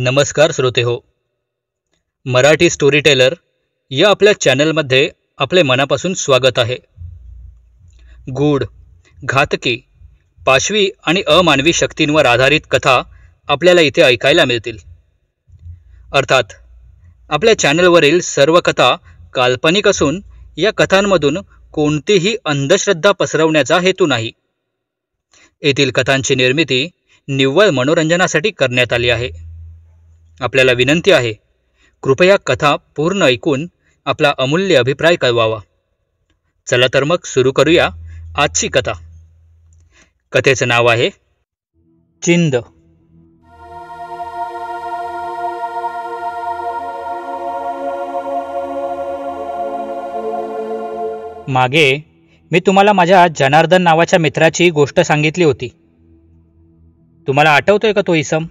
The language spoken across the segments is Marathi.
नमस्कार श्रोते हो. मराठी स्टोरी टेलर या आपल्या चॅनलमध्ये आपले मनापासून स्वागत आहे. गूढ, घातकी, पाशवी आणि अमानवी शक्तींवर आधारित कथा आपल्याला इथे ऐकायला मिळतील. अर्थात आपल्या चॅनलवरील सर्व कथा काल्पनिक असून या कथांमधून कोणतीही अंधश्रद्धा पसरवण्याचा हेतू नाही. येथील कथांची निर्मिती निव्वळ मनोरंजनासाठी करण्यात आली आहे. आपल्याला विनंती आहे, कृपया कथा पूर्ण ऐकून आपला अमूल्य अभिप्राय कळवावा. चला तर मग सुरू करूया आजची कथा. कथेचं नाव आहे चिंद. मागे मी तुम्हाला माझ्या जनार्दन नावाच्या मित्राची गोष्ट सांगितली होती. तुम्हाला आठवतोय का तो इसम,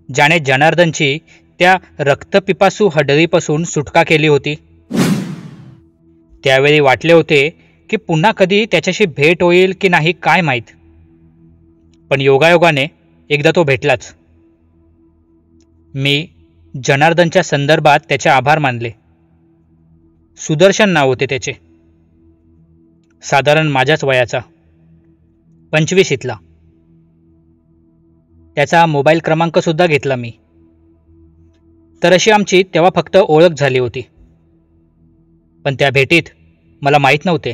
ज्याने जनार्दनची त्या रक्तपिपासू हडरीपासून सुटका केली होती? त्यावेळी वाटले होते की पुन्हा कधी त्याच्याशी भेट होईल की नाही काय माहीत, पण योगायोगाने एकदा तो भेटलाच. मी जनार्दनच्या संदर्भात त्याचे आभार मानले. सुदर्शन नाव होते त्याचे, साधारण माझ्याच वयाचा, 25ला. त्याचा मोबाईल क्रमांक सुद्धा घेतला मी. तर अशी आमची तेव्हा फक्त ओळख झाली होती. पण त्या भेटीत मला माहीत नव्हते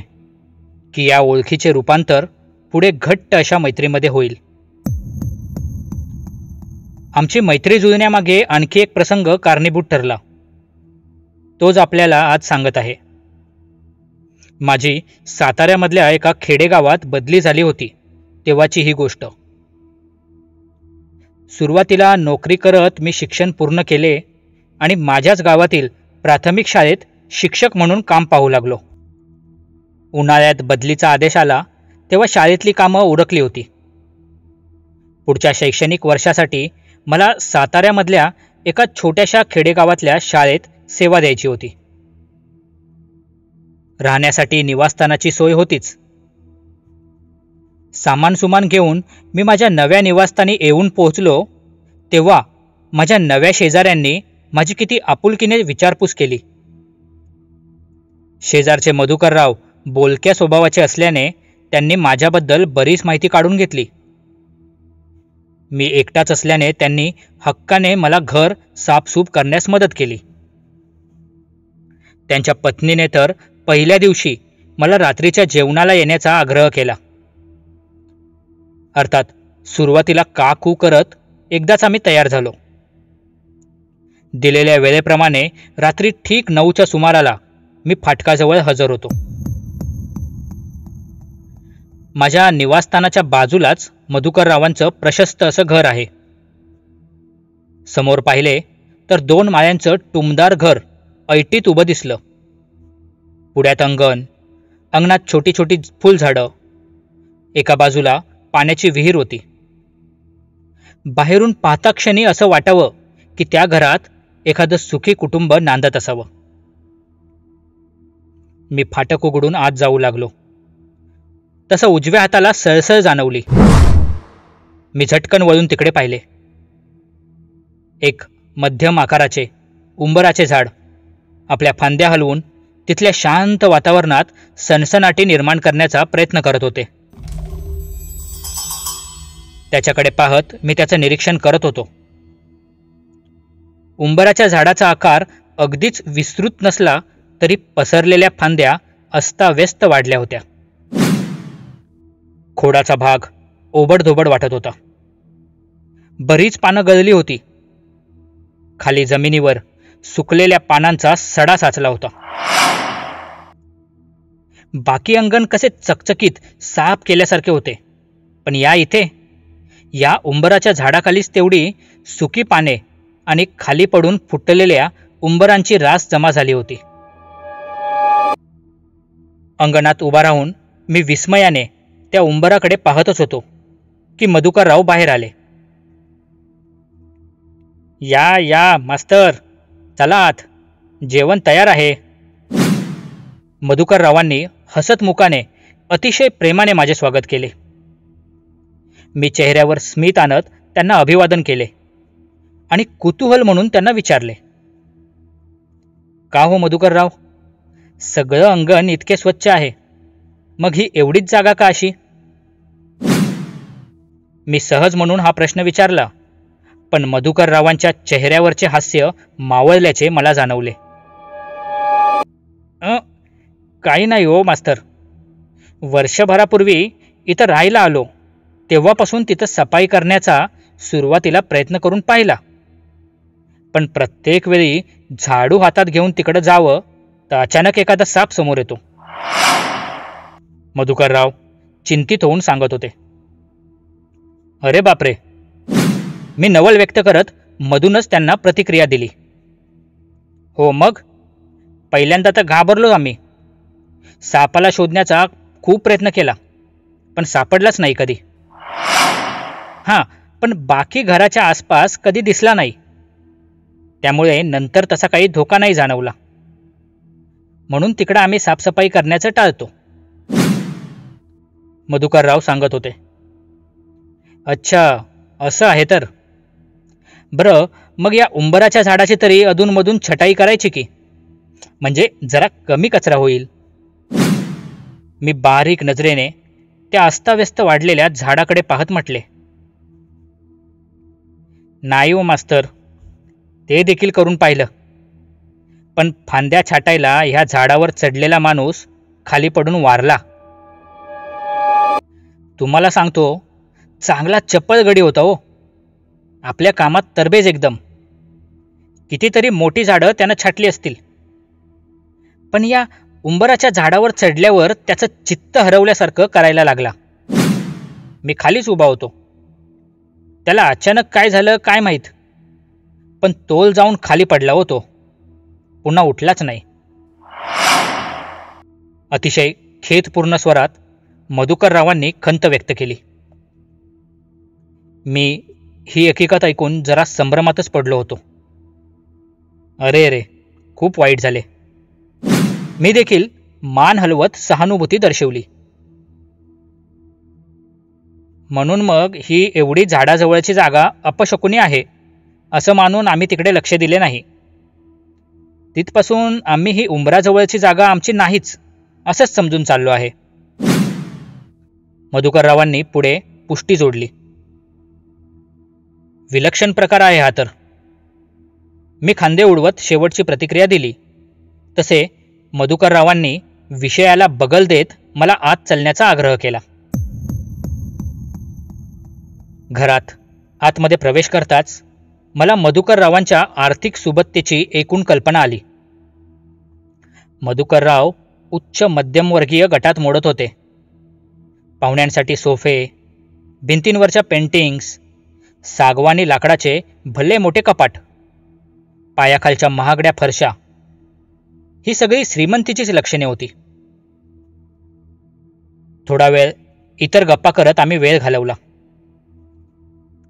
की या ओळखीचे रूपांतर पुढे घट्ट अशा मैत्रीमध्ये होईल. आमची मैत्री जुळण्यामागे आणखी एक प्रसंग कारणीभूत ठरला. तोच आपल्याला आज सांगत आहे. माझी साताऱ्यामधल्या एका खेडेगावात बदली झाली होती तेव्हाची ही गोष्ट. सुरुवातीला नोकरी करत मी शिक्षण पूर्ण केले आणि माझ्याच गावातील प्राथमिक शाळेत शिक्षक म्हणून काम पाहू लागलो. उन्हाळ्यात बदलीचा आदेश आला तेव्हा शाळेतली कामं उरकली होती. पुढच्या शैक्षणिक वर्षासाठी मला साताऱ्यामधल्या एका छोट्याशा खेडेगावातल्या शाळेत सेवा द्यायची होती. राहण्यासाठी निवासस्थानाची सोय होतीच. सामान सुमान घेऊन मी माझ्या नव्या निवासस्थानी येऊन पोहोचलो तेव्हा माझ्या नव्या शेजाऱ्यांनी माझी किती आपुलकीने विचारपूस केली. शेजारचे मधुकरराव बोलक्या स्वभावाचे असल्याने त्यांनी माझ्याबद्दल बरीच माहिती काढून घेतली. मी एकटाच असल्याने त्यांनी हक्काने मला घर साफसूफ करण्यास मदत केली. त्यांच्या पत्नीने तर पहिल्या दिवशी मला रात्रीच्या जेवणाला येण्याचा आग्रह केला. अर्थात सुरुवातीला का कू करत एकदाच आम्ही तयार झालो. दिलेल्या वेळेप्रमाणे रात्री ठीक 9च्या सुमाराला मी फाटकाजवळ हजर होतो. माझ्या निवासस्थानाच्या बाजूलाच मधुकररावांचं प्रशस्त असं घर आहे. समोर पाहिले तर 2 माळ्यांचं टुमदार घर ऐटीत उभं दिसलं. पुढ्यात अंगण, अंगणात छोटी छोटी फुलझाडं, एका बाजूला पाण्याची विहीर होती. बाहेरून पाहता क्षणी असं वाटावं की त्या घरात एखादं सुखी कुटुंब नांदत असावं. मी फाटक उघडून आत जाऊ लागलो तसं उजव्या हाताला सळसळ जाणवली. मी झटकन वळून तिकडे पाहिले. एक मध्यम आकाराचे उंबराचे झाड आपल्या फांद्या हलवून तिथल्या शांत वातावरणात सनसनाटी निर्माण करण्याचा प्रयत्न करत होते. त्याच्याकडे पाहत मी त्याचं निरीक्षण करत होतो. उंबराच्या झाडाचा आकार अगदीच विस्तृत नसला तरी पसरलेल्या फांद्या अस्ताव्यस्त वाढल्या होत्या. खोडाचा भाग ओबडधोबड वाटत होता. बरीच पानं गळली होती. खाली जमिनीवर सुकलेल्या पानांचा सडा साचला होता. बाकी अंगण कसे चकचकीत साफ केल्यासारखे होते, पण या उंबराच्या झाडाखालीच तेवढी सुकी पाने आणि खाली पडून फुटलेल्या उंबरांची रास जमा झाली होती. अंगणात उभा राहून मी विस्मयाने त्या उंबराकडे पाहतच होतो की मधुकरराव बाहेर आले. या मास्तर, चला आत, जेवण तयार आहे. मधुकररावांनी हसत मुखाने अतिशय प्रेमाने माझे स्वागत केले. मी चेहऱ्यावर स्मित आणत त्यांना अभिवादन केले आणि कुतूहल म्हणून त्यांना विचारले, का हो मधुकरराव, सगळं अंगण इतके स्वच्छ आहे, मग ही एवढीच जागा का अशी? मी सहज म्हणून हा प्रश्न विचारला, पण मधुकररावांच्या चेहऱ्यावरचे हास्य मावळल्याचे मला जाणवले. काही नाही हो मास्तर, वर्षभरापूर्वी इथं राहायला आलो तेव्हापासून तिथं सफाई करण्याचा सुरुवातीला प्रयत्न करून पाहिला, पण प्रत्येक वेळी झाडू हातात घेऊन तिकडं जावं तर अचानक एखादा साप समोर येतो. मधुकरराव चिंतित होऊन सांगत होते. अरे बापरे, मी नवल व्यक्त करत मधूनच त्यांना प्रतिक्रिया दिली. हो मग, पहिल्यांदा तर घाबरलो आम्ही. सापाला शोधण्याचा खूप प्रयत्न केला, पण सापडलाच नाही कधी. हां, पण बाकी घराच्या आसपास कधी दिसला नाही, त्यामुळे नंतर तसा काही धोका नाही जाणवला. म्हणून तिकडं आम्ही साफसफाई करण्याचं टाळतो, मधुकरराव सांगत होते. अच्छा, असं आहे तर. बरं, मग या उंबराच्या झाडाची तरी अधूनमधून छटाई करायची की, म्हणजे जरा कमी कचरा होईल. मी बारीक नजरेने त्या अस्ताव्यस्त वाढलेल्या झाडाकडे पाहत म्हटले. नाही हो मास्तर, ते देखील करून पाहिलं, पण फांद्या छाटायला ह्या झाडावर चढलेला माणूस खाली पडून वारला. तुम्हाला सांगतो, चांगला चपळ गडी होता हो, आपल्या कामात तरबेज एकदम. कितीतरी मोठी झाडं त्यानं छाटली असतील, पण या उंबराच्या झाडावर चढल्यावर त्याचं चित्त हरवल्यासारखं करायला लागला. मी खालीच उभा होतो. त्याला अचानक काय झालं काय माहीत, पण तोल जाऊन खाली पडला हो तो, पुन्हा उठलाच नाही. अतिशय खेदपूर्ण स्वरात मधुकररावांनी खंत व्यक्त केली. मी ही हकीकत ऐकून जरा संभ्रमातच पडलो होतो. अरे रे, खूप वाईट झाले. मी देखील मान हलवत सहानुभूती दर्शवली. म्हणून मग ही एवढी झाडाजवळची जागा अपशकुनी आहे असं मानून आम्ही तिकडे लक्ष दिले नाही. तिथपासून आम्ही ही उंबराजवळची जागा आमची नाहीच असंच समजून चाललो आहे. मधुकररावांनी पुढे पुष्टी जोडली. विलक्षण प्रकार आहे हा तर. मी खांदे उडवत शेवटची प्रतिक्रिया दिली. तसे मधुकररावांनी विषयाला बगल देत मला आत चालण्याचा आग्रह केला. घरात आतमध्ये प्रवेश करताच मला मधुकररावांच्या आर्थिक सुबत्तेची एकूण कल्पना आली. मधुकरराव उच्च मध्यमवर्गीय गटात मोडत होते. पाहुण्यांसाठी सोफे, भिंतींवरच्या पेंटिंग्स, सागवानी लाकडाचे भले मोठे कपाट, पायाखालच्या महागड्या फरशा, ही सगळी श्रीमंतीचीच लक्षणे होती. थोडा वेळ इतर गप्पा करत आम्ही वेळ घालवला.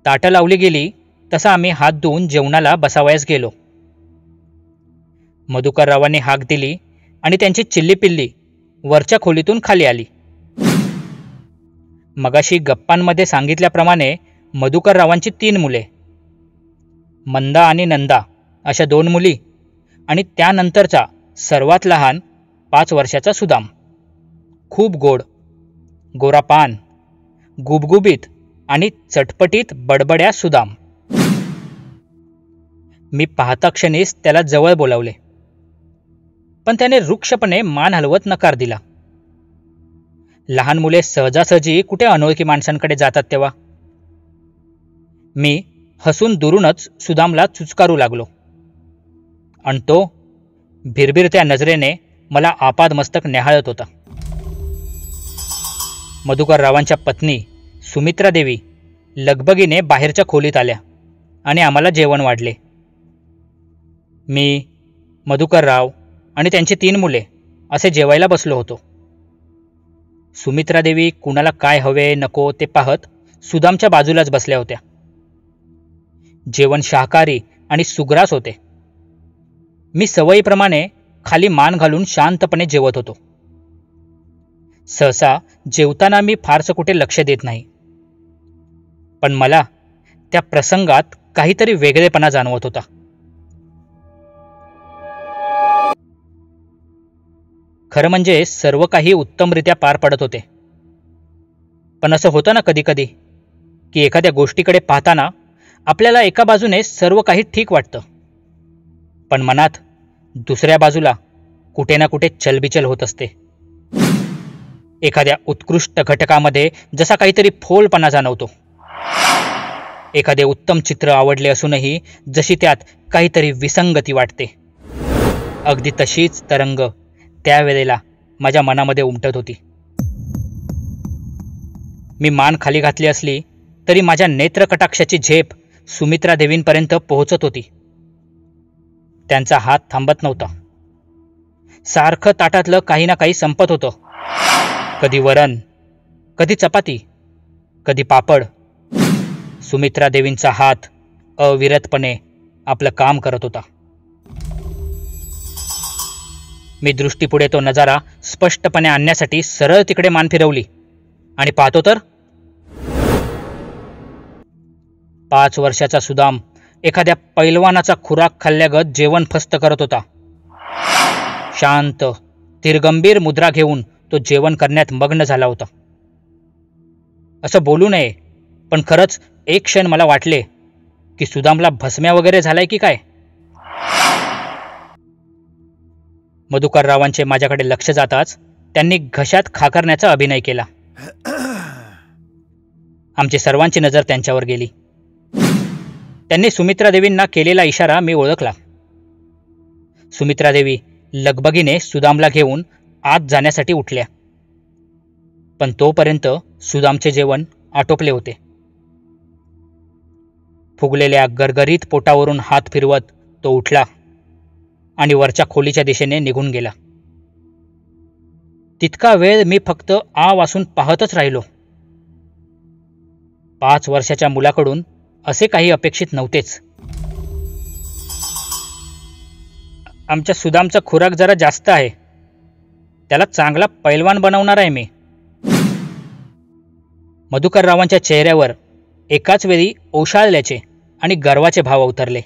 ताटं लावली गेली तसा आम्ही हात धुवून जेवणाला बसावयास गेलो. मधुकररावांनी हाक दिली आणि त्यांची चिल्लीपिल्ली वरच्या खोलीतून खाली आली. मगाशी गप्पांमध्ये सांगितल्याप्रमाणे मधुकररावांची 3 मुले, मंदा आणि नंदा अशा 2 मुली, आणि त्यानंतरचा सर्वात लहान 5 वर्षाचा सुदाम. खूप गोड, गोरापान, गुबगुबीत आणि चटपटीत बडबड्या सुदाम. मी पाहता क्षणीच त्याला जवळ बोलावले, पण त्याने रुक्षपणे मान हलवत नकार दिला. लहान मुले सहजासहजी कुठे अनोळखी माणसांकडे जातात तेव्हा. मी हसून दुरूनच सुदामला चुचकारू लागलो, आणि तो भिरभिरत्या नजरेने मला आपादमस्तक न्याहाळत होता. मधुकररावांच्या पत्नी सुमित्रा देवी लगबगीने बाहेरच्या खोलीत आल्या आणि आम्हाला जेवण वाढले. मी, मधुकरराव आणि त्यांची 3 मुले असे जेवायला बसलो होतो. सुमित्रा देवी कुणाला काय हवे नको ते पाहत सुदामच्या बाजूलाच बसल्या होत्या. जेवण शाकाहारी आणि सुग्रास होते. मी सवयीप्रमाणे खाली मान घालून शांतपणे जेवत होतो. सहसा जेवताना मी फारसं कुठे लक्ष देत नाही, पण मला त्या प्रसंगात काहीतरी वेगळेपणा जाणवत होता. खरं म्हणजे सर्व काही उत्तमरित्या पार पडत होते. पण असं होतं ना कधी कधी की एखाद्या गोष्टीकडे पाहताना आपल्याला एका बाजूने सर्व काही ठीक वाटतं, पण मनात दुसऱ्या बाजूला कुठे ना कुठे चलबिचल होत असते. एखाद्या उत्कृष्ट घटकामध्ये जसा काहीतरी फोलपणा जाणवतो. एखादे उत्तम चित्र आवडले असूनही जशी त्यात काहीतरी विसंगती वाटते. अगदी तशीच तरंग त्यावेळेला माझ्या मनामध्ये उमटत होती. मी मान खाली घातली असली तरी माझ्या नेत्रकटाक्षाची झेप सुमित्रा देवींपर्यंत पोहोचत होती. त्यांचा हात थांबत नव्हता. सारखं ताटातलं काही ना काही संपत होतं. कधी वरण, कधी चपाती, कधी पापड. सुमित्रा देवींचा हात अविरतपणे आपलं काम करत होता. मी दृष्टीपुढे तो नजारा स्पष्टपणे आणण्यासाठी सरळ तिकडे मान फिरवली आणि पाहतो तर 5 वर्षाचा सुदाम एखाद्या पैलवानाचा खुराक खाल्ल्यागत जेवण फस्त करत होता. शांत धीरगंभीर मुद्रा घेऊन तो जेवण करण्यात मग्न झाला होता. असं बोलू नये, पण खरंच एक क्षण मला वाटले की सुदामला भस्म्या वगैरे झालाय की काय. मधुकररावांचे माझ्याकडे लक्ष जाताच त्यांनी घशात खाकरण्याचा अभिनय केला. आमची सर्वांची नजर त्यांच्यावर गेली. त्यांनी सुमित्रा देवींना केलेला इशारा मी ओळखला. सुमित्रा देवी लगबगीने सुदामला घेऊन आत जाण्यासाठी उठल्या, पण तोपर्यंत सुदामचे जेवण आटोपले होते. फुगलेल्या गरगरीत पोटावरून हात फिरवत तो उठला आणि वरच्या खोलीच्या दिशेने निघून गेला. तितका वेळ मी फक्त आ वासून पाहतच राहिलो. 5 वर्षाच्या मुलाकडून असे काही अपेक्षित नव्हतेच. आमच्या सुदामचा खुराक जरा जास्त आहे, त्याला चांगला पैलवान बनवणार आहे मी. मधुकररावांच्या चेहऱ्यावर एकाच वेळी ओशाळल्याचे आणि गर्वाचे भाव उतरले.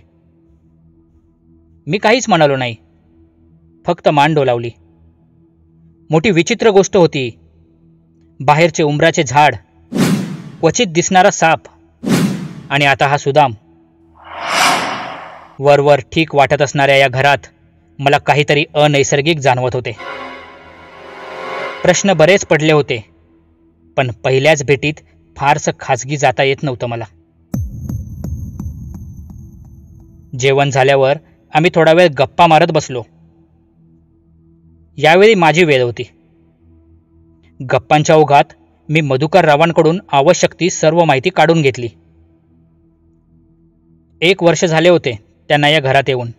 मी काहीच म्हणालो नाही, फक्त मान डोलावली. मोठी विचित्र गोष्ट होती. बाहेरचे उंबराचे झाड, क्वचित दिसणारा साप आणि आता हा सुदाम. वरवर ठीक वाटत असणाऱ्या या घरात मला काहीतरी अनैसर्गिक जाणवत होते. प्रश्न बरेच पडले होते, पण पहिल्याच भेटीत फारसं खाजगी जाता येत नव्हतं मला. जेवण झाल्यावर आम्ही थोडा वेळ गप्पा मारत बसलो. यावेळी माझी वेळ होती. गप्पांच्या ओघात मी मधुकररावांकडून आवश्यक ती सर्व माहिती काढून घेतली. 1 वर्ष झाले होते त्यांना या घरात येऊन.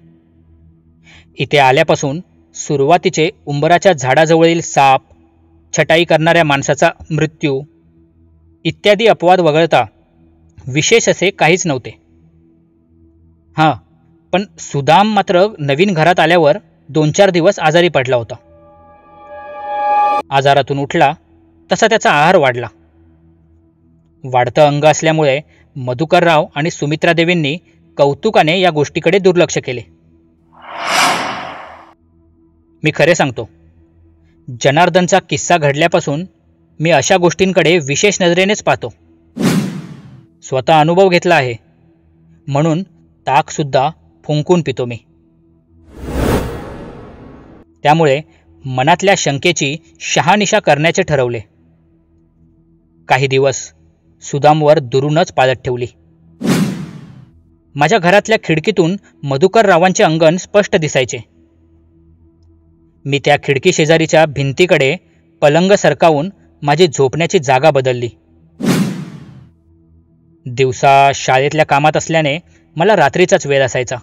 इथे आल्यापासून सुरुवातीचे उंबराच्या झाडाजवळील साप, छटाई करणाऱ्या माणसाचा मृत्यू इत्यादी अपवाद वगळता विशेष असे काहीच नव्हते. हां, पण सुदाम मात्र नवीन घरात आल्यावर 2-4 दिवस आजारी पडला होता. आजारातून उठला तसा त्याचा आहार वाढला. वाढतं अंग असल्यामुळे मधुकरराव आणि सुमित्रा देवींनी कौतुकाने या गोष्टीकडे दुर्लक्ष केले. मी खरे सांगतो, जनार्दनचा किस्सा घडल्यापासून मी अशा गोष्टींकडे विशेष नजरेनेच पाहतो. स्वतः अनुभव घेतला आहे, म्हणून ताकसुद्धा फुंकून पितो मी. त्यामुळे मनातल्या शंकेची शहानिशा करण्याचे ठरवले. काही दिवस सुदामवर दुरूनच पाळत ठेवली. माझ्या घरातल्या खिडकीतून मधुकररावांचे अंगण स्पष्ट दिसायचे. मी त्या खिडकी शेजारीच्या भिंतीकडे पलंग सरकावून माझी झोपण्याची जागा बदलली. दिवसा शाळेतल्या कामात असल्याने मला रात्रीचाच वेळ असायचा.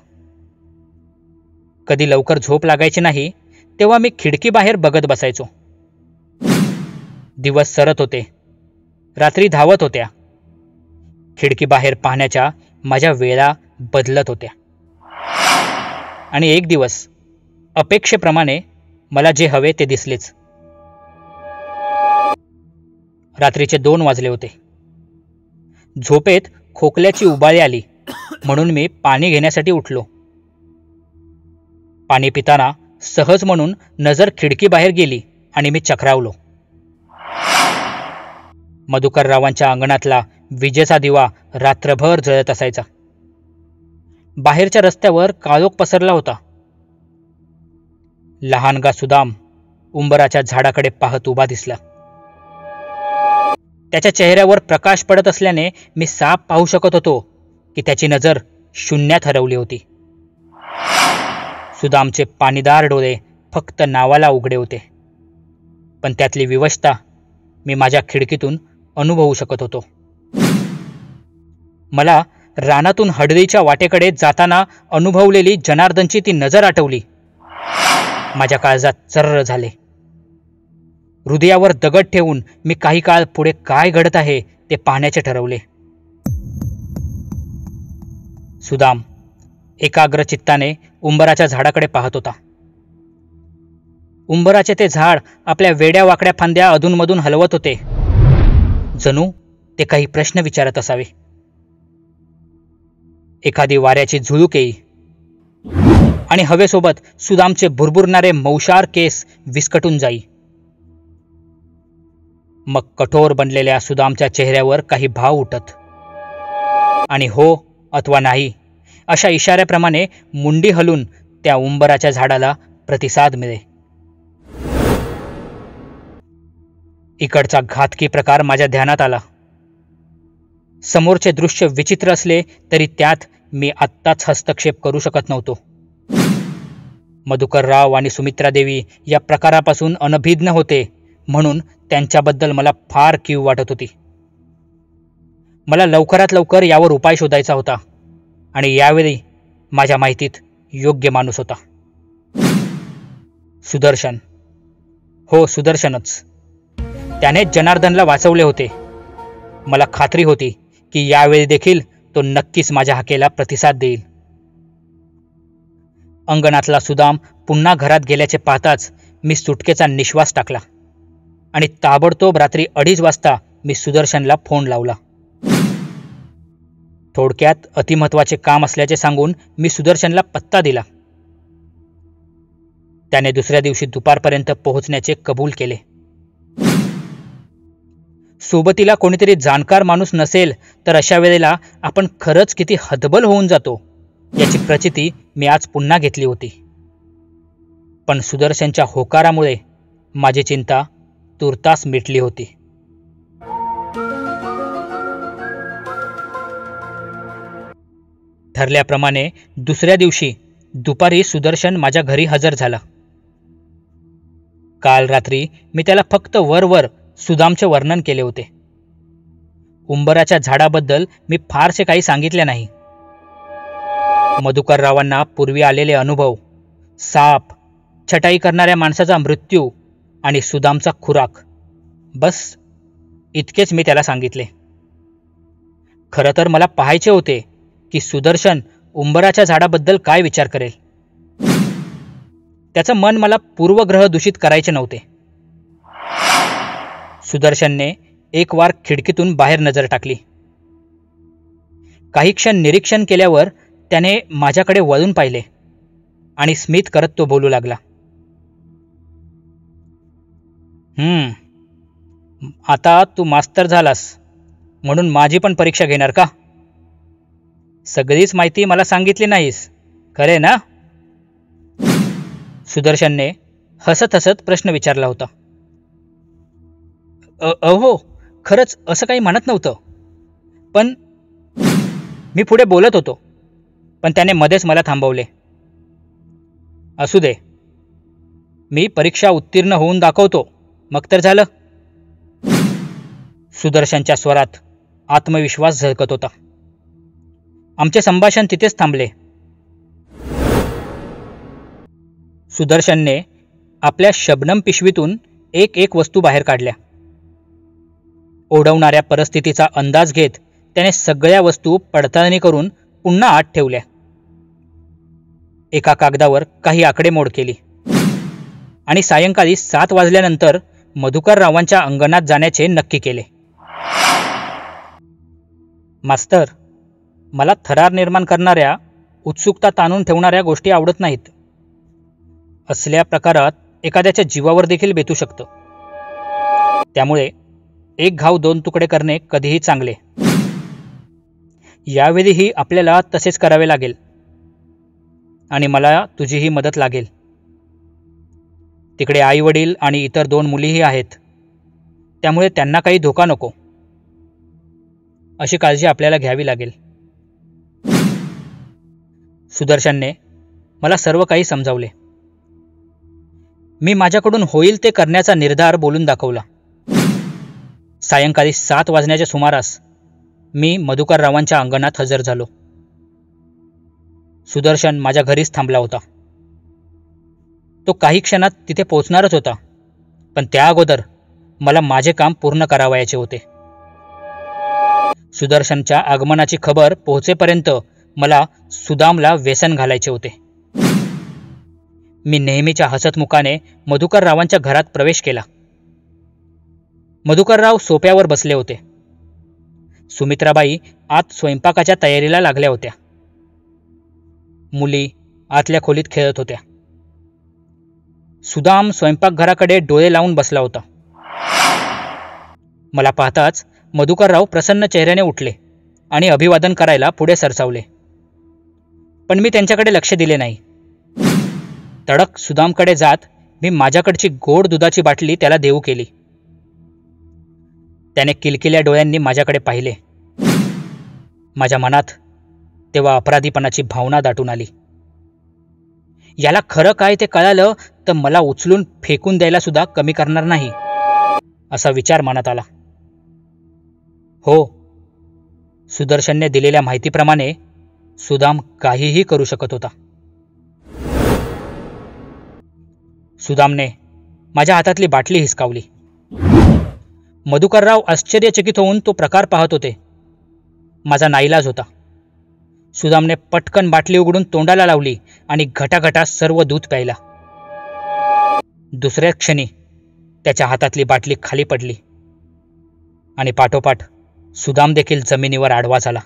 कधी लवकर झोप लागायची नाही तेव्हा मी खिडकी बाहेर बघत बसायचो. दिवस सरत होते, रात्री धावत होत्या. खिडकी बाहेर पाहण्याच्या माझ्या वेळा बदलत होत्या. आणि एक दिवस अपेक्षेप्रमाणे मला जे हवे ते दिसलेच. रात्रीचे 2 वाजले होते. झोपेत खोकल्याची उबाळी आली म्हणून मी पाणी घेण्यासाठी उठलो. पाणी पिताना सहज म्हणून नजर खिडकीबाहेर गेली आणि मी चक्रावलो. मधुकररावांच्या अंगणातला विजेचा दिवा रात्रभर जळत असायचा. बाहेरच्या रस्त्यावर काळोख पसरला होता. लहानगा सुदाम उंबराच्या झाडाकडे पाहत उभा दिसला. त्याच्या चेहऱ्यावर प्रकाश पडत असल्याने मी साफ पाहू शकत होतो की त्याची नजर शून्यात हरवली होती. सुदामचे पाणीदार डोळे फक्त नावाला उघडे होते, पण त्यातली विवशता मी माझ्या खिडकीतून अनुभवू शकत होतो. मला रानातून हडदीच्या वाटेकडे जाताना अनुभवलेली जनार्दनची ती नजर आठवली. माझ्या काळजात चर्र झाले. हृदयावर दगड ठेवून मी काही काळ पुढे काय घडत आहे ते पाहण्याचे ठरवले. सुदाम एकाग्र चित्ताने उंबराच्या झाडाकडे पाहत होता. उंबराचे ते झाड आपल्या वेड्या वाकड्या फांद्या अधूनमधून हलवत होते, जणू ते काही प्रश्न विचारत असावे. एखादी वाऱ्याची झुळूक येई आणि हवेसोबत सुदामचे भुरभुरणारे मौशार केस विस्कटून जाई. मग कठोर बनलेल्या सुदामच्या चेहऱ्यावर काही भाव उठत आणि हो अथवा नाही अशा इशाऱ्याप्रमाणे मुंडी हलून त्या उंबराच्या झाडाला प्रतिसाद मिळे. इकडचा घातकी प्रकार माझ्या ध्यानात आला. समोरचे दृश्य विचित्र असले तरी त्यात मी आत्ताच हस्तक्षेप करू शकत नव्हतो. मधुकरराव आणि सुमित्रादेवी या प्रकारापासून अनभिज्ञ होते, म्हणून त्यांच्याबद्दल मला फार कीव वाटत होती. मला लवकरात लवकर यावर उपाय शोधायचा होता आणि यावेळी माझ्या माहितीत योग्य माणूस होता. सुदर्शन. हो, सुदर्शनच. त्यानेच जनार्दनला वाचवले होते. मला खात्री होती की यावेळी देखील तो नक्कीच माझ्या हाकेला प्रतिसाद देईल. अंगणातला सुदाम पुन्हा घरात गेल्याचे पाहताच मी सुटकेचा निश्वास टाकला आणि ताबडतोब रात्री 2:30 वाजता मी सुदर्शनला फोन लावला. थोडक्यात अतिमहत्वाचे काम असल्याचे सांगून मी सुदर्शनला पत्ता दिला. त्याने दुसऱ्या दिवशी दुपारपर्यंत पोहोचण्याचे कबूल केले. सोबतीला कोणीतरी जाणकार माणूस नसेल तर अशा वेळेला आपण खरंच किती हतबल होऊन जातो याची प्रचिती मी आज पुन्हा घेतली होती. पण सुदर्शनच्या होकारामुळे माझी चिंता तुर्तास मिटली होती. ठरल्याप्रमाणे दुसऱ्या दिवशी दुपारी सुदर्शन माझ्या घरी हजर झाला. काल रात्री मी त्याला फक्त वरवर सुदामचे वर्णन केले होते. उंबराच्या झाडाबद्दल मी फारसे काही सांगितले नाही. मधुकररावांना पूर्वी आलेले अनुभव, साप, छटाई करणाऱ्या माणसाचा मृत्यू आणि सुदामचा खुराक, बस इतकेच मी त्याला सांगितले. खरं तर मला पाहायचे होते की सुदर्शन उंबराच्या झाडाबद्दल काय विचार करेल. त्याचं मन मला पूर्वग्रह दूषित करायचे नव्हते. सुदर्शनने एक वार खिडकीतून बाहेर नजर टाकली. काही क्षण निरीक्षण केल्यावर त्याने माझ्याकडे वळून पाहिले आणि स्मित करत तो बोलू लागला. आता तू मास्तर झालास म्हणून माझी पण परीक्षा घेणार का? सगळीच माहिती मला सांगितली नाहीस, खरे ना? सुदर्शनने हसत हसत प्रश्न विचारला होता. अहो, खरंच असं काही म्हणत नव्हतं. पण मी पुढे बोलत होतो, पण त्याने मध्येच मला थांबवले. असू दे, मी परीक्षा उत्तीर्ण होऊन दाखवतो, मग तर झालं. सुदर्शनच्या स्वरात आत्मविश्वास झळकत होता. आमचे संभाषण तिथेच थांबले. सुदर्शनने आपल्या शबनम पिशवीतून एक वस्तू बाहेर काढल्या. ओढवणाऱ्या परिस्थितीचा अंदाज घेत त्याने सगळ्या वस्तू पडताळणी करून पुन्हा आत ठेवल्या. एका कागदावर काही आकडेमोड केली आणि सायंकाळी 7 वाजल्यानंतर मधुकररावांच्या अंगणात जाण्याचे नक्की केले. मास्तर, मला थरार निर्माण करणाऱ्या, उत्सुकता ताणून ठेवणाऱ्या गोष्टी आवडत नाहीत. असल्या प्रकारात एखाद्याच्या जीवावर देखील बेतू शकतं. त्यामुळे एक घाव दोन तुकडे करणे कधीही चांगले. यावेळीही आपल्याला तसेच करावे लागेल आणि मला तुझीही मदत लागेल. तिकडे आई वडील आणि इतर 2 मुलीही आहेत, त्यामुळे त्यांना काही धोका नको अशी काळजी आपल्याला घ्यावी लागेल. सुदर्शनने मला सर्व काही समजावले. मी माझ्याकडून होईल ते करण्याचा निर्धार बोलून दाखवला. सायंकाळी 7 वाजण्याच्या सुमारास मी मधुकररावांच्या अंगणात हजर झालो. सुदर्शन माझ्या घरीच थांबला होता. तो काही क्षणात तिथे पोहोचणारच होता, पण त्या अगोदर मला माझे काम पूर्ण करावयाचे होते. सुदर्शनच्या आगमनाची खबर पोहोचेपर्यंत मला सुदामला व्यसन घालायचे होते. मी नेहमीच्या हसतमुखाने मधुकररावांच्या घरात प्रवेश केला. मधुकरराव सोफ्यावर बसले होते. सुमित्राबाई आत स्वयंपाकाच्या तयारीला लागल्या होत्या. मुली आतल्या खोलीत खेळत होत्या. सुदाम स्वयंपाकघराकडे डोळे लावून बसला होता. मला पाहताच मधुकरराव प्रसन्न चेहऱ्याने उठले आणि अभिवादन करायला पुढे सरसावले. पण मी त्यांच्याकडे लक्ष दिले नाही. तडक सुदामकडे जात मी माझ्याकडची गोड दुधाची बाटली त्याला देऊ केली. त्याने किलकिल्या डोळ्यांनी माझ्याकडे पाहिले. माझ्या मनात तेव्हा अपराधीपणाची भावना दाटून आली. याला खरं काय ते कळालं तर मला उचलून फेकून द्यायला सुद्धा कमी करणार नाही असा विचार मनात आला. हो, सुदर्शनने दिलेल्या माहितीप्रमाणे सुदाम काहीही करू शकत होता. सुदामने माझ्या हातातली बाटली हिसकावली. मधुकरराव आश्चर्यचकित होऊन तो प्रकार पाहत होते. माझा नाईलाज होता. सुदामने पटकन बाटली उघडून तोंडाला लावली आणि घटाघटा सर्व दूध प्यायला. दुसऱ्या क्षणी त्याच्या हातातली बाटली खाली पडली आणि पाठोपाठ सुदाम देखील जमिनीवर आडवा झाला.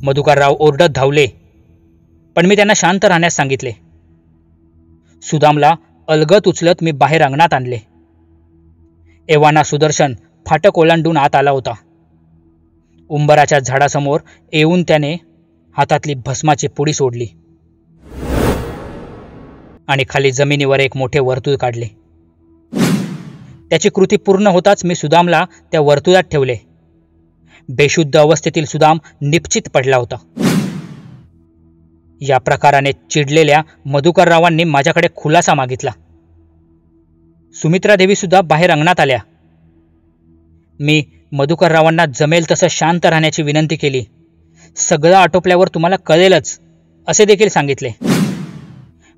मधुकरराव ओरडत धावले, पण मी त्यांना शांत राहण्यास सांगितले. सुदामला अलगद उचलत मी बाहेर अंगणात आणले. एव्हाना सुदर्शन फाटक ओलांडून आत आला होता. उंबराच्या झाडासमोर येऊन त्याने हातातली भस्माची पुडी सोडली आणि खाली जमिनीवर एक मोठे वर्तुळ काढले. त्याची कृती पूर्ण होताच मी सुदामला त्या वर्तुळात ठेवले. बेशुद्ध अवस्थेतील सुदाम निपचित पडला होता. या प्रकाराने चिडलेल्या मधुकररावांनी माझ्याकडे खुलासा मागितला. सुमित्रादेवी सुद्धा बाहेर अंगणात आल्या. मी मधुकररावांना जमेल तसं शांत राहण्याची विनंती केली. सगळं आटोपल्यावर तुम्हाला कळेलच असे देखील सांगितले.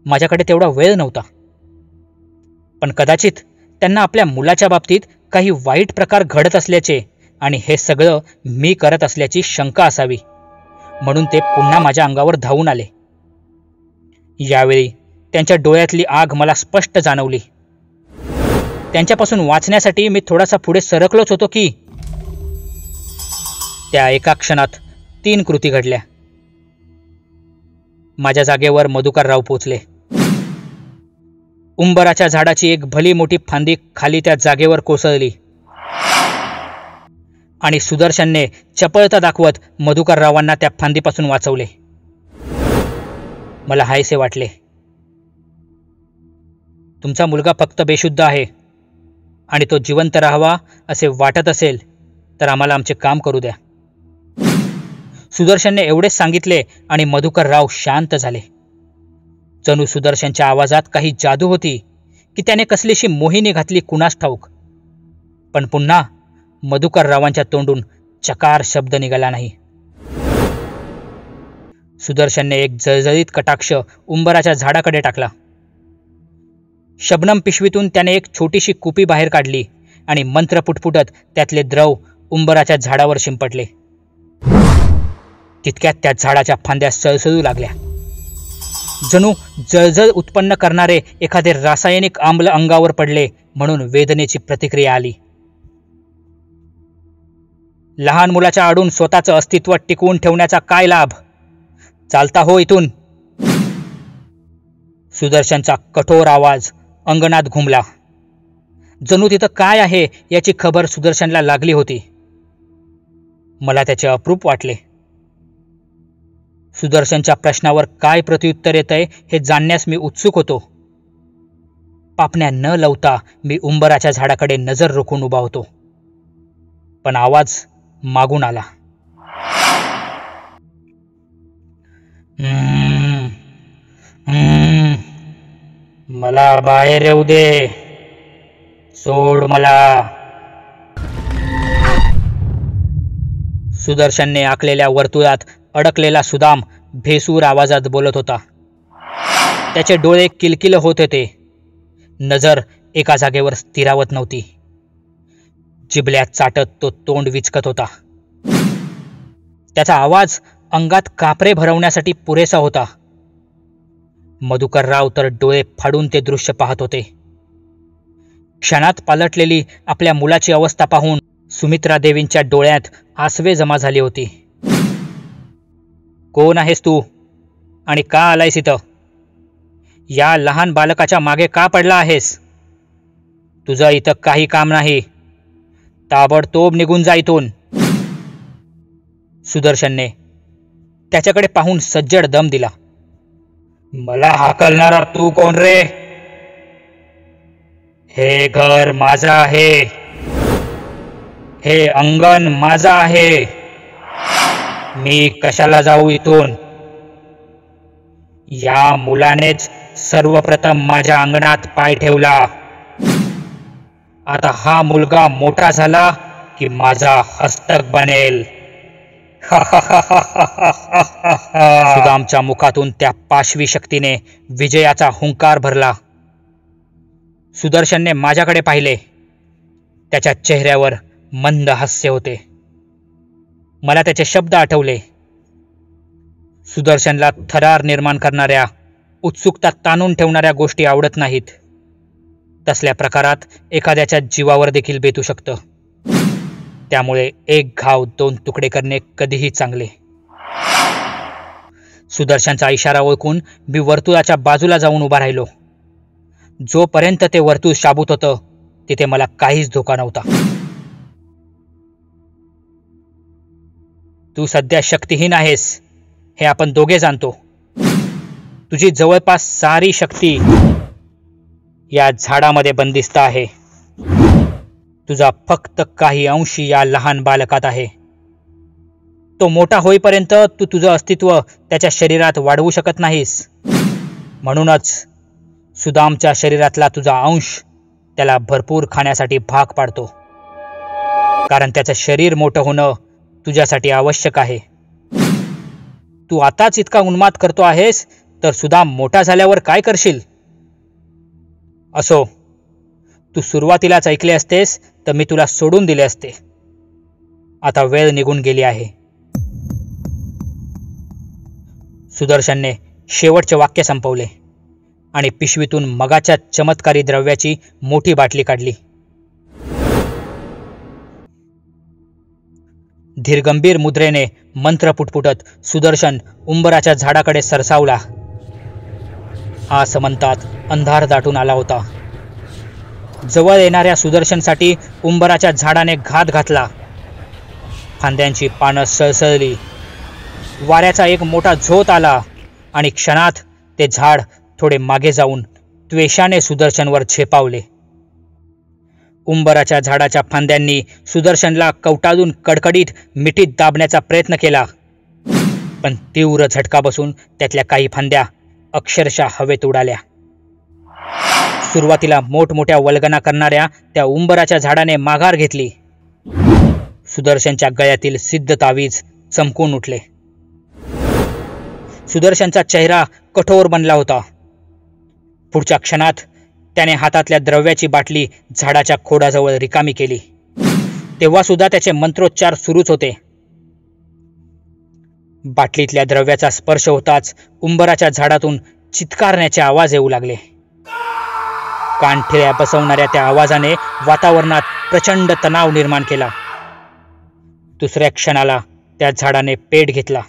माझ्याकडे तेवढा वेळ नव्हता, पण कदाचित त्यांना आपल्या मुलाच्या बाबतीत काही वाईट प्रकार घडत असल्याचे आणि हे सगळं मी करत असल्याची शंका असावी, म्हणून ते पुन्हा माझ्या अंगावर धावून आले. यावेळी त्यांच्या डोळ्यातली आग मला स्पष्ट जाणवली. त्यांच्यापासून वाचण्यासाठी मी थोडासा पुढे सरकलोच होतो की त्या एका क्षणात 3 कृती घडल्या. माझ्या जागेवर मधुकरराव पोचले. उंबराच्या झाडाची एक भली मोठी फांदी खाली त्या जागेवर कोसळली आणि सुदर्शनने चपळता दाखवत मधुकररावांना त्या फांदीपासून वाचवले. मला हायसे वाटले. तुमचा मुलगा फक्त बेशुद्ध आहे आणि तो जिवंत राहावा असे वाटत असेल तर आम्हाला आमचे काम करू द्या. सुदर्शनने एवढेच सांगितले आणि मधुकरराव शांत झाले. जणू सुदर्शनच्या आवाजात काही जादू होती की त्याने कसलीशी मोहिनी घातली कुणास ठाऊक. पण पुन्हा मधुकररावांच्या तोंडून चकार शब्द निघाला नाही. सुदर्शनने एक जळजळीत कटाक्ष उंबराच्या झाडाकडे टाकला. शबनम पिशवीतून त्याने एक छोटीशी कुपी बाहेर काढली आणि मंत्र पुटपुटत त्यातले द्रव उंबराच्या झाडावर शिंपडले. तितक्यात त्या झाडाच्या फांद्या सळसळू लागल्या. जणू जळजळ उत्पन्न करणारे एखादे रासायनिक आम्ल अंगावर पडले म्हणून वेदनेची प्रतिक्रिया आली. लहान मुलाच्या आडून स्वतःचं अस्तित्व टिकवून ठेवण्याचा काय लाभ? चालता हो इथून. सुदर्शनचा कठोर आवाज अंगणात घुमला. जणू तिथं काय आहे याची खबर सुदर्शनला लागली होती. मला त्याचे अप्रूप वाटले. सुदर्शनच्या प्रश्नावर काय प्रत्युत्तर येतंय हे जाणण्यास मी उत्सुक होतो. पापण्या न लावता मी उंबराच्या झाडाकडे नजर रोखून उभा होतो. पण आवाज मागून आला. मला बाहेर येऊ दे. सोड मला. सुदर्शनने आखलेल्या वर्तुळात अडकलेला सुदाम भेसूर आवाजात बोलत होता. त्याचे डोळे किलकिल होत होते. नजर एका जागेवर स्थिरावत नव्हती. जिबल्यात चाटत तो तोंड विचकत होता. त्याचा आवाज अंगात कापरे भरवण्यासाठी पुरेसा होता. मधुकरराव तर डोळे फाडून ते दृश्य पाहत होते. क्षणात पालटलेली आपल्या मुलाची अवस्था पाहून सुमित्रा देवींच्या डोळ्यात आसवे जमा झाली होती. कोण आहेस तू आणि का आलायस इथं? या लहान बालकाच्या मागे का पडला आहेस? तुझं इथं काही काम नाही. ताबडतोब निघून जा इथून. सुदर्शनने त्याच्याकडे पाहून सज्जड दम दिला. मला हाकलणारा तू कोण रे? हे घर माझं आहे. हे अंगण माझं आहे. मी कशाला जाऊ इथून? या मुलानेच सर्वप्रथम माझ्या अंगणात पाय ठेवला. आता हा मुलगा मोठा झाला की माझा हस्तक बनेल. सुदामच्या मुखातून त्या पाशवी शक्तीने विजयाचा हुंकार भरला. सुदर्शनने माझ्याकडे पाहिले. त्याच्या चेहऱ्यावर मंद हास्य होते. मला त्याचे शब्द आठवले. सुदर्शनला थरार निर्माण करणाऱ्या, उत्सुकता ताणून ठेवणाऱ्या गोष्टी आवडत नाहीत. तसल्या प्रकारात एखाद्याच्या जीवावर देखील बेतू शकतं. त्यामुळे एक घाव दोन तुकडे करणे कधीही चांगले. सुदर्शनचा इशारा ओळखून मी वर्तुळाच्या बाजूला जाऊन उभा राहिलो. जोपर्यंत ते वर्तुळ शाबूत होतं तिथे मला काहीच धोका नव्हता. तू सध्या शक्तिहीन आहेस हे आपण दोघे जाणतो. तुझी जवळपास सारी शक्ती या झाडामध्ये बंदिस्त आहे. तुझा फक्त काही अंश या लहान बालकात आहे. तो मोठा होईपर्यंत तू तुझं अस्तित्व त्याच्या शरीरात वाढवू शकत नाहीस. म्हणूनच सुदामच्या शरीरातला तुझा अंश त्याला भरपूर खाण्यासाठी भाग पाडतो. कारण त्याचं शरीर मोठं होणं तुझ्यासाठी आवश्यक आहे. तू आताच इतका उन्माद करतो आहेस तर सुदाम मोठा झाल्यावर काय करशील? असो, तू सुरुवातीलाच ऐकले असतेस तर मी तुला सोडून दिले असते. आता वेळ निघून गेली आहे. सुदर्शनने शेवटचे वाक्य संपवले आणि पिशवीतून मगाच्या चमत्कारी द्रव्याची मोठी बाटली काढली. धीरगंभीर मुद्रेने मंत्र पुटपुटत सुदर्शन उंबराच्या झाडाकडे सरसावला. आसमंतात अंधार दाटून आला होता. जवळ येणाऱ्या सुदर्शनसाठी उंबराच्या झाडाने घात घातला. फांद्यांची पानं सळसळली. वाऱ्याचा एक मोठा झोत आला आणि क्षणात ते झाड थोडे मागे जाऊन त्वेषाने सुदर्शनवर झेपावले. उंबराच्या झाडाच्या फांद्यांनी सुदर्शनला कवटाळून कडकडीत मिठीत दाबण्याचा प्रयत्न केला. पण तीव्र झटका बसून त्यातल्या काही फांद्या अक्षरशः हवेत उडाल्या. सुरुवातीला मोठमोठ्या वल्गना करणाऱ्या त्या उंबराच्या झाडाने माघार घेतली. सुदर्शनच्या गळ्यातील सिद्ध तावीज चमकून उठले. सुदर्शनचा चेहरा कठोर बनला होता. पुढच्या क्षणात त्याने हातातल्या द्रव्याची बाटली झाडाच्या खोडाजवळ रिकामी केली. तेव्हा सुद्धा त्याचे मंत्रोच्चार सुरूच होते. बाटलीतल्या द्रव्याचा स्पर्श होताच उंबराच्या झाडातून चित्कारण्याचे आवाज येऊ लागले. कानठिळ्या बसवणाऱ्या त्या आवाजाने वातावरणात प्रचंड तणाव निर्माण केला. दुसऱ्या क्षणाला त्या झाडाने पेट घेतला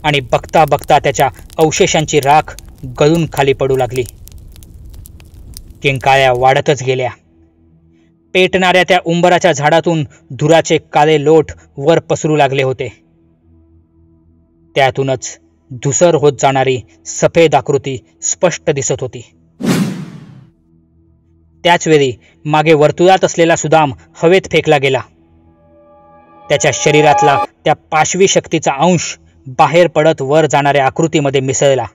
आणि बघता बघता त्याच्या अवशेषांची राख गळून खाली पडू लागली. किंकाळ्या वाढतच गेल्या. पेटणाऱ्या त्या उंबराच्या झाडातून धुराचे काळे लोट वर पसरू लागले होते. त्यातूनच धुसर होत जाणारी सफेद आकृती स्पष्ट दिसत होती. त्याचवेळी मागे वर्तुळात असलेला सुदाम हवेत फेकला गेला. त्याच्या शरीरातला त्या पाशवी शक्तीचा अंश बाहेर पडत वर जाणाऱ्या आकृतीमध्ये मिसळला.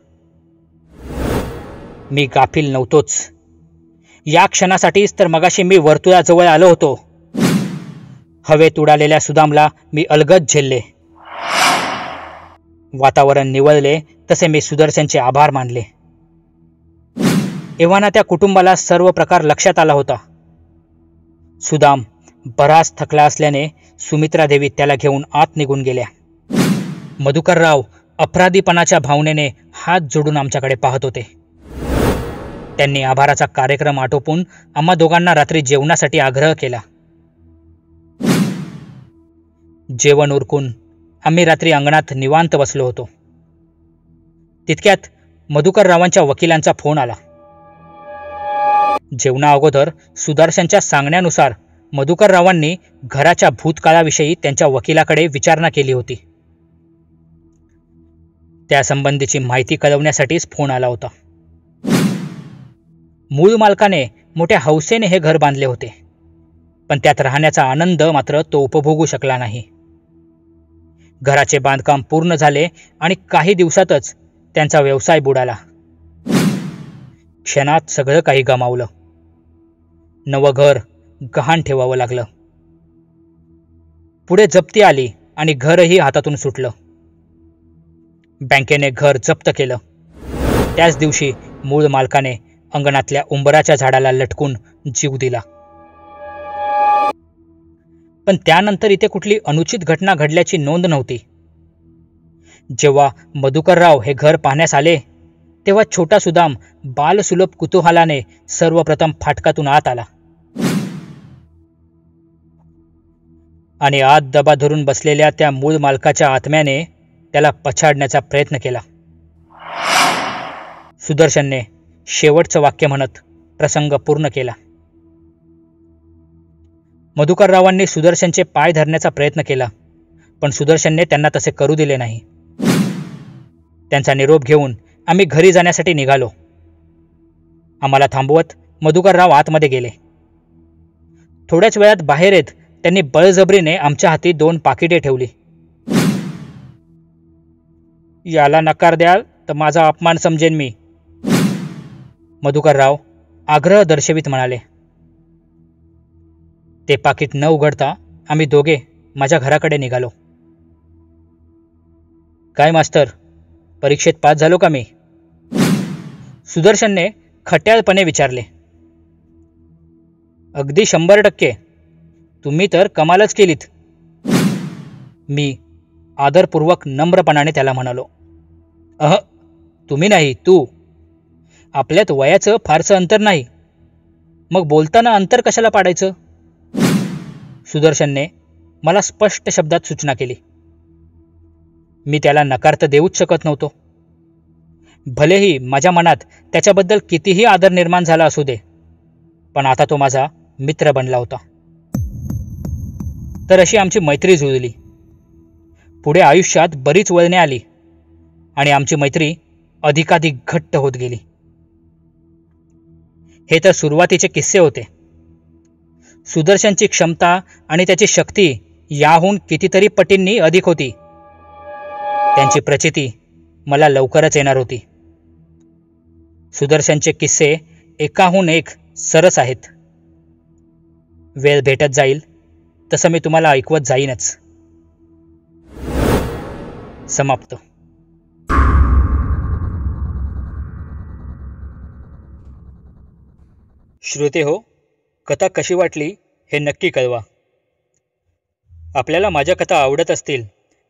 मी गाफील नव्हतोच. या क्षणासाठीच तर मगाशी मी वर्तुळाजवळ आलो होतो. हवेत उडालेल्या सुदामला मी अलगद झेलले. वातावरण निवळले तसे मी सुदर्शनचे आभार मानले. एव्हाना त्या कुटुंबाला सर्व प्रकार लक्षात आला होता. सुदाम बराच थकला असल्याने सुमित्रा देवी त्याला घेऊन आत निघून गेल्या. मधुकरराव अपराधीपणाच्या भावनेने हात जोडून आमच्याकडे पाहत होते. त्यांनी आभाराचा कार्यक्रम आटोपून आम्हा दोघांना रात्री जेवणासाठी आग्रह केला. जेवण उरकून आम्ही रात्री अंगणात निवांत बसलो होतो. तितक्यात मधुकररावांच्या वकिलांचा फोन आला. जेवणा अगोदर सुदर्शनच्या सांगण्यानुसार मधुकररावांनी घराच्या भूतकाळाविषयी त्यांच्या वकिलाकडे विचारणा केली होती. त्यासंबंधीची माहिती कळवण्यासाठीच फोन आला होता. मूळ मालकाने मोठ्या हौसेने हे घर बांधले होते, पण त्यात राहण्याचा आनंद मात्र तो उपभोगू शकला नाही. घराचे बांधकाम पूर्ण झाले आणि काही दिवसातच त्यांचा व्यवसाय बुडाला. क्षणात सगळं काही गमावलं. नवं घर गहाण ठेवावं लागलं. पुढे जप्ती आली आणि घरही हातातून सुटलं. बँकेने घर जप्त केलं. त्याच दिवशी मूळ मालकाने अंगणातल्या उंबराच्या झाडाला लटकून जीव दिला. पण त्यानंतर इथे कुठली अनुचित घटना घडल्याची नोंद नव्हती. जेव्हा मधुकरराव हे घर पाहण्यास आले तेव्हा छोटा सुदाम बालसुलभ कुतूहलाने सर्वप्रथम फाटकातून आत आला आणि आत दबा धरून बसलेल्या त्या मूळ मालकाच्या आत्म्याने त्याला पछाडण्याचा प्रयत्न केला. सुदर्शनने शेवटचं वाक्य म्हणत प्रसंग पूर्ण केला. मधुकररावांनी सुदर्शनचे पाय धरण्याचा प्रयत्न केला, पण सुदर्शनने त्यांना तसे करू दिले नाही. त्यांचा निरोप घेऊन आम्ही घरी जाण्यासाठी निघालो. आम्हाला थांबवत मधुकरराव आतमध्ये गेले. थोड्याच वेळात बाहेर येत त्यांनी बळजबरीने आमच्या हाती 2 पाकिटे ठेवली. याला नकार द्याल तर माझा अपमान समजेन मी, मधुकरराव आग्रह दर्शवित म्हणाले. ते पाकिट न उघडता आम्ही दोघे माझ्या घराकडे निघालो. काय मास्तर, परीक्षेत पास झालो का मी? सुदर्शनने खट्याळपणे विचारले. अगदी 100%. तुम्ही तर कमालच केलीत, मी आदरपूर्वक नम्रपणाने त्याला म्हणालो. तुम्ही नाही, तू. आपल्यात वयाचं फारसं अंतर नाही, मग बोलताना अंतर कशाला पाडायचं? सुदर्शनने मला स्पष्ट शब्दात सूचना केली. मी त्याला नकार तर देऊच शकत नव्हतो. भलेही माझ्या मनात त्याच्याबद्दल कितीही आदर निर्माण झाला असू दे, पण आता तो माझा मित्र बनला होता. तर अशी आमची मैत्री जुळली. पुढे आयुष्यात बरीच वळणे आली आणि आमची मैत्री अधिकाधिक घट्ट होत गेली. हे तर सुरुवातीचे किस्से होते. सुदर्शनची क्षमता आणि त्याची शक्ती याहून कितीतरी पटींनी अधिक होती. त्यांची प्रचिती मला लवकरच येणार होती. सुदर्शनचे किस्से एकाहून एक सरस आहेत. वेळ भेटत जाईल तसं मी तुम्हाला ऐकवत जाईनच. समाप्त. श्रोते हो, कथा कशी वाटली हे नक्की कळवा. आपल्याला माझ्या कथा आवडत असतील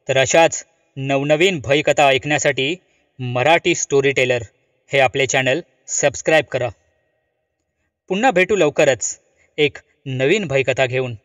तर अशाच नवनवीन भयकथा ऐकण्यासाठी मराठी स्टोरी टेलर हे आपले चॅनल सबस्क्राईब करा. पुन्हा भेटू लवकरच एक नवीन भयकथा घेऊन.